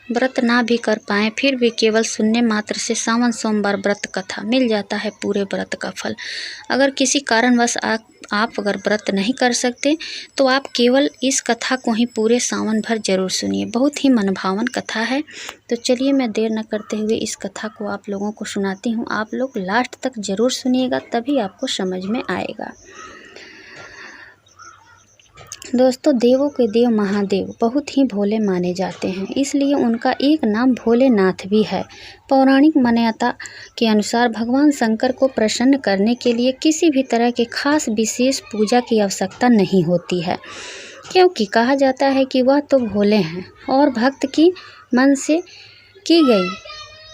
व्रत ना भी कर पाएँ फिर भी केवल सुनने मात्र से सावन सोमवार व्रत कथा मिल जाता है पूरे व्रत का फल। अगर किसी कारणवश आप अगर व्रत नहीं कर सकते तो आप केवल इस कथा को ही पूरे सावन भर जरूर सुनिए। बहुत ही मनभावन कथा है। तो चलिए मैं देर न करते हुए इस कथा को आप लोगों को सुनाती हूँ। आप लोग लास्ट तक जरूर सुनिएगा, तभी आपको समझ में आएगा। दोस्तों, देवों के देव महादेव बहुत ही भोले माने जाते हैं, इसलिए उनका एक नाम भोलेनाथ भी है। पौराणिक मान्यता के अनुसार भगवान शंकर को प्रसन्न करने के लिए किसी भी तरह के खास विशेष पूजा की आवश्यकता नहीं होती है, क्योंकि कहा जाता है कि वह तो भोले हैं और भक्त की मन से की गई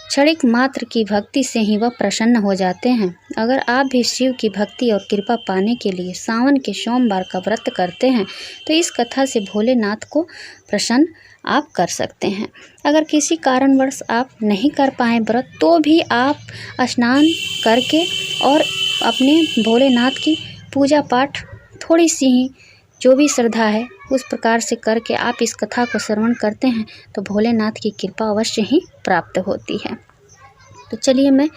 क्षणिक मात्र की भक्ति से ही वह प्रसन्न हो जाते हैं। अगर आप भी शिव की भक्ति और कृपा पाने के लिए सावन के सोमवार का व्रत करते हैं तो इस कथा से भोलेनाथ को प्रसन्न आप कर सकते हैं। अगर किसी कारणवश आप नहीं कर पाए व्रत तो भी आप स्नान करके और अपने भोलेनाथ की पूजा पाठ थोड़ी सी ही जो भी श्रद्धा है उस प्रकार से करके आप इस कथा को श्रवण करते हैं तो भोलेनाथ की कृपा अवश्य ही प्राप्त होती है। तो चलिए मैं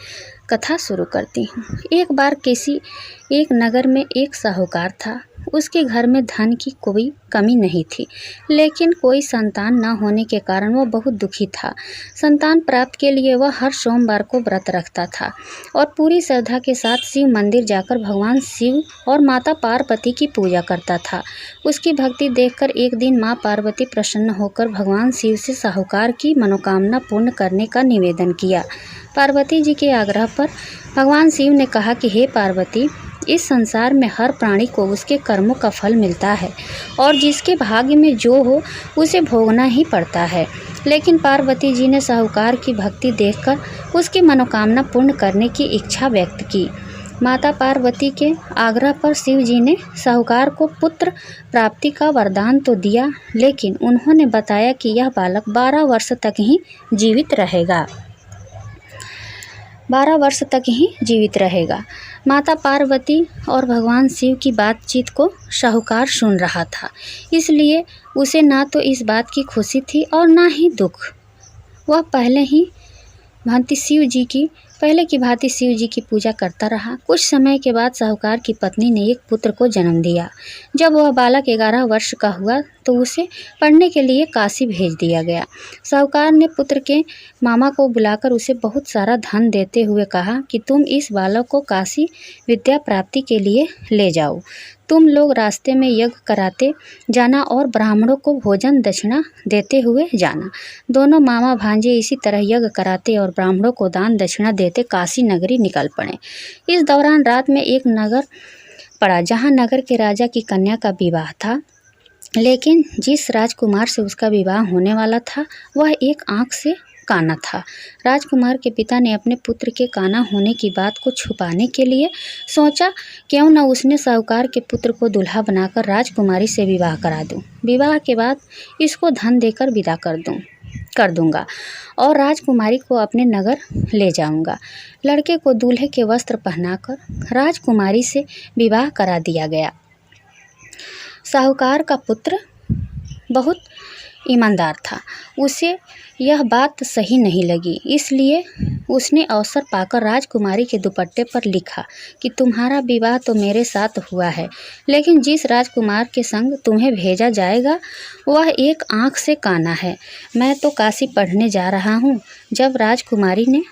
कथा शुरू करती हूँ। एक बार किसी एक नगर में एक साहूकार था। उसके घर में धन की कोई कमी नहीं थी, लेकिन कोई संतान न होने के कारण वह बहुत दुखी था। संतान प्राप्त के लिए वह हर सोमवार को व्रत रखता था और पूरी श्रद्धा के साथ शिव मंदिर जाकर भगवान शिव और माता पार्वती की पूजा करता था। उसकी भक्ति देखकर एक दिन माँ पार्वती प्रसन्न होकर भगवान शिव से साहूकार की मनोकामना पूर्ण करने का निवेदन किया। पार्वती जी के आग्रह पर भगवान शिव ने कहा कि हे पार्वती, इस संसार में हर प्राणी को उसके कर्मों का फल मिलता है और जिसके भाग्य में जो हो उसे भोगना ही पड़ता है। लेकिन पार्वती जी ने साहूकार की भक्ति देखकर उसकी मनोकामना पूर्ण करने की इच्छा व्यक्त की। माता पार्वती के आग्रह पर शिव जी ने साहूकार को पुत्र प्राप्ति का वरदान तो दिया, लेकिन उन्होंने बताया कि यह बालक 12 वर्ष तक ही जीवित रहेगा। 12 वर्ष तक ही जीवित रहेगा। माता पार्वती और भगवान शिव की बातचीत को साहूकार सुन रहा था, इसलिए उसे ना तो इस बात की खुशी थी और ना ही दुख। वह पहले की भांति शिव जी की पूजा करता रहा। कुछ समय के बाद साहूकार की पत्नी ने एक पुत्र को जन्म दिया। जब वह बालक 11 वर्ष का हुआ तो उसे पढ़ने के लिए काशी भेज दिया गया। साहूकार ने पुत्र के मामा को बुलाकर उसे बहुत सारा धन देते हुए कहा कि तुम इस बालक को काशी विद्या प्राप्ति के लिए ले जाओ। तुम लोग रास्ते में यज्ञ कराते जाना और ब्राह्मणों को भोजन दक्षिणा देते हुए जाना। दोनों मामा भांजे इसी तरह यज्ञ कराते और ब्राह्मणों को दान दक्षिणा देते काशी नगरी निकल पड़े। इस दौरान रात में एक नगर पड़ा जहाँ नगर के राजा की कन्या का विवाह था, लेकिन जिस राजकुमार से उसका विवाह होने वाला था वह एक आंख से काना था। राजकुमार के पिता ने अपने पुत्र के काना होने की बात को छुपाने के लिए सोचा क्यों न उसने साहूकार के पुत्र को दूल्हा बनाकर राजकुमारी से विवाह करा दूं। विवाह के बाद इसको धन देकर विदा कर दूंगा और राजकुमारी को अपने नगर ले जाऊंगा। लड़के को दूल्हे के वस्त्र पहनाकर राजकुमारी से विवाह करा दिया गया। साहूकार का पुत्र बहुत ईमानदार था। उसे यह बात सही नहीं लगी, इसलिए उसने अवसर पाकर राजकुमारी के दुपट्टे पर लिखा कि तुम्हारा विवाह तो मेरे साथ हुआ है, लेकिन जिस राजकुमार के संग तुम्हें भेजा जाएगा वह एक आंख से काना है। मैं तो काशी पढ़ने जा रहा हूँ। जब राजकुमारी ने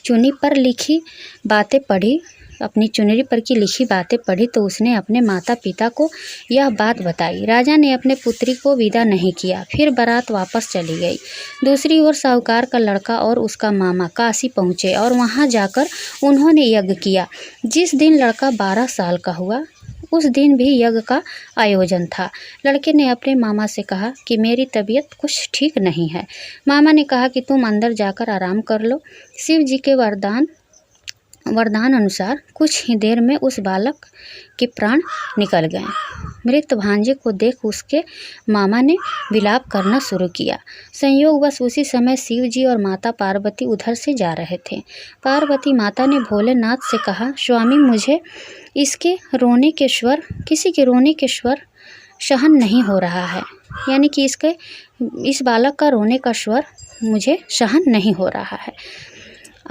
चुन्नी पर लिखी बातें पढ़ी अपनी चुनरी पर की लिखी बातें पढ़ी तो उसने अपने माता पिता को यह बात बताई। राजा ने अपने पुत्री को विदा नहीं किया, फिर बारात वापस चली गई। दूसरी ओर साहूकार का लड़का और उसका मामा काशी पहुँचे और वहां जाकर उन्होंने यज्ञ किया। जिस दिन लड़का 12 साल का हुआ उस दिन भी यज्ञ का आयोजन था। लड़के ने अपने मामा से कहा कि मेरी तबीयत कुछ ठीक नहीं है। मामा ने कहा कि तुम अंदर जाकर आराम कर लो। शिव जी के वरदान अनुसार कुछ ही देर में उस बालक के प्राण निकल गए। मृत भांजे को देख उसके मामा ने विलाप करना शुरू किया। संयोगवश उसी समय शिव जी और माता पार्वती उधर से जा रहे थे। पार्वती माता ने भोलेनाथ से कहा, स्वामी, मुझे किसी के रोने के स्वर सहन नहीं हो रहा है। यानी कि इस बालक का रोने का स्वर मुझे सहन नहीं हो रहा है।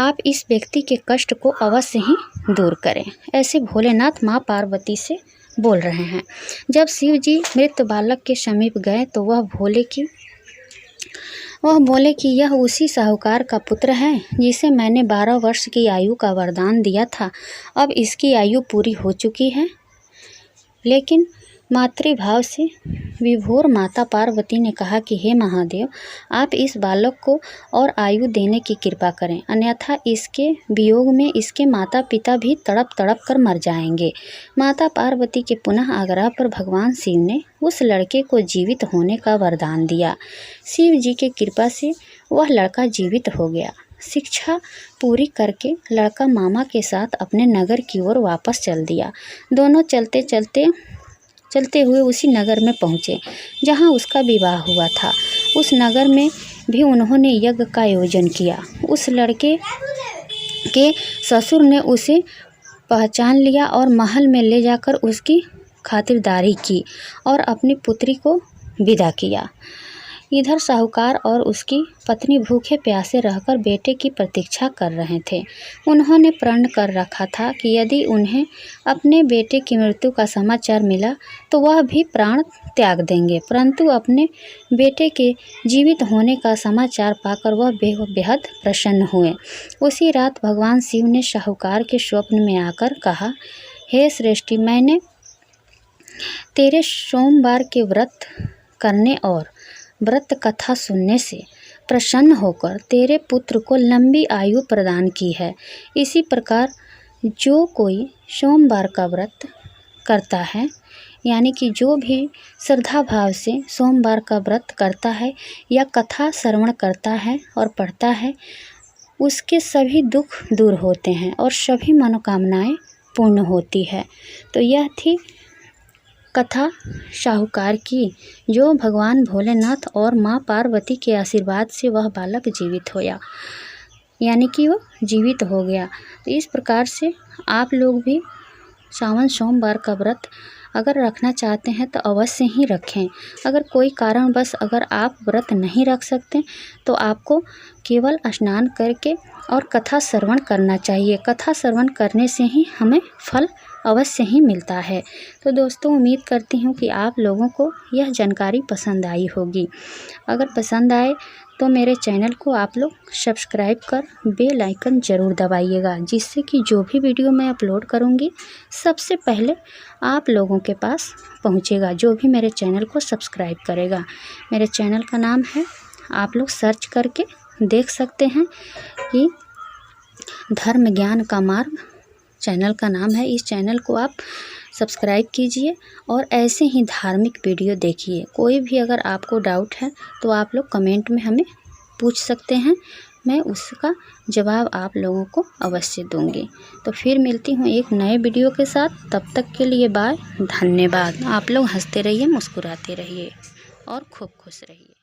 आप इस व्यक्ति के कष्ट को अवश्य ही दूर करें। ऐसे भोलेनाथ माँ पार्वती से बोल रहे हैं। जब शिव जी मृत बालक के समीप गए तो वह बोले कि यह उसी साहूकार का पुत्र है जिसे मैंने 12 वर्ष की आयु का वरदान दिया था। अब इसकी आयु पूरी हो चुकी है। लेकिन मातृभाव से विभोर माता पार्वती ने कहा कि हे महादेव, आप इस बालक को और आयु देने की कृपा करें, अन्यथा इसके वियोग में इसके माता पिता भी तड़प तड़प कर मर जाएंगे। माता पार्वती के पुनः आग्रह पर भगवान शिव ने उस लड़के को जीवित होने का वरदान दिया। शिव जी की कृपा से वह लड़का जीवित हो गया। शिक्षा पूरी करके लड़का मामा के साथ अपने नगर की ओर वापस चल दिया। दोनों चलते हुए उसी नगर में पहुँचे जहाँ उसका विवाह हुआ था। उस नगर में भी उन्होंने यज्ञ का आयोजन किया। उस लड़के के ससुर ने उसे पहचान लिया और महल में ले जाकर उसकी खातिरदारी की और अपनी पुत्री को विदा किया। इधर साहूकार और उसकी पत्नी भूखे प्यासे रहकर बेटे की प्रतीक्षा कर रहे थे। उन्होंने प्रण कर रखा था कि यदि उन्हें अपने बेटे की मृत्यु का समाचार मिला तो वह भी प्राण त्याग देंगे, परंतु अपने बेटे के जीवित होने का समाचार पाकर वह बेहद प्रसन्न हुए। उसी रात भगवान शिव ने साहूकार के स्वप्न में आकर कहा, हे श्रेष्ठी, मैंने तेरे सोमवार के व्रत करने और व्रत कथा सुनने से प्रसन्न होकर तेरे पुत्र को लंबी आयु प्रदान की है। इसी प्रकार जो कोई सोमवार का व्रत करता है, यानी कि जो भी श्रद्धा भाव से सोमवार का व्रत करता है या कथा श्रवण करता है और पढ़ता है, उसके सभी दुख दूर होते हैं और सभी मनोकामनाएं पूर्ण होती है। तो यह थी कथा साहूकार की, जो भगवान भोलेनाथ और माँ पार्वती के आशीर्वाद से वह बालक जीवित होया, यानी कि वो जीवित हो गया। तो इस प्रकार से आप लोग भी सावन सोमवार का व्रत अगर रखना चाहते हैं तो अवश्य ही रखें। अगर कोई कारणवश अगर आप व्रत नहीं रख सकते तो आपको केवल स्नान करके और कथा श्रवण करना चाहिए। कथा श्रवण करने से ही हमें फल अवश्य ही मिलता है। तो दोस्तों, उम्मीद करती हूँ कि आप लोगों को यह जानकारी पसंद आई होगी। अगर पसंद आए तो मेरे चैनल को आप लोग सब्सक्राइब कर बेल आइकन ज़रूर दबाइएगा, जिससे कि जो भी वीडियो मैं अपलोड करूँगी सबसे पहले आप लोगों के पास पहुँचेगा, जो भी मेरे चैनल को सब्सक्राइब करेगा। मेरे चैनल का नाम है, आप लोग सर्च करके देख सकते हैं कि धर्म ज्ञान का मार्ग चैनल का नाम है। इस चैनल को आप सब्सक्राइब कीजिए और ऐसे ही धार्मिक वीडियो देखिए। कोई भी अगर आपको डाउट है तो आप लोग कमेंट में हमें पूछ सकते हैं, मैं उसका जवाब आप लोगों को अवश्य दूंगी। तो फिर मिलती हूँ एक नए वीडियो के साथ, तब तक के लिए बाय, धन्यवाद। आप लोग हंसते रहिए, मुस्कुराते रहिए और खूब खुश रहिए।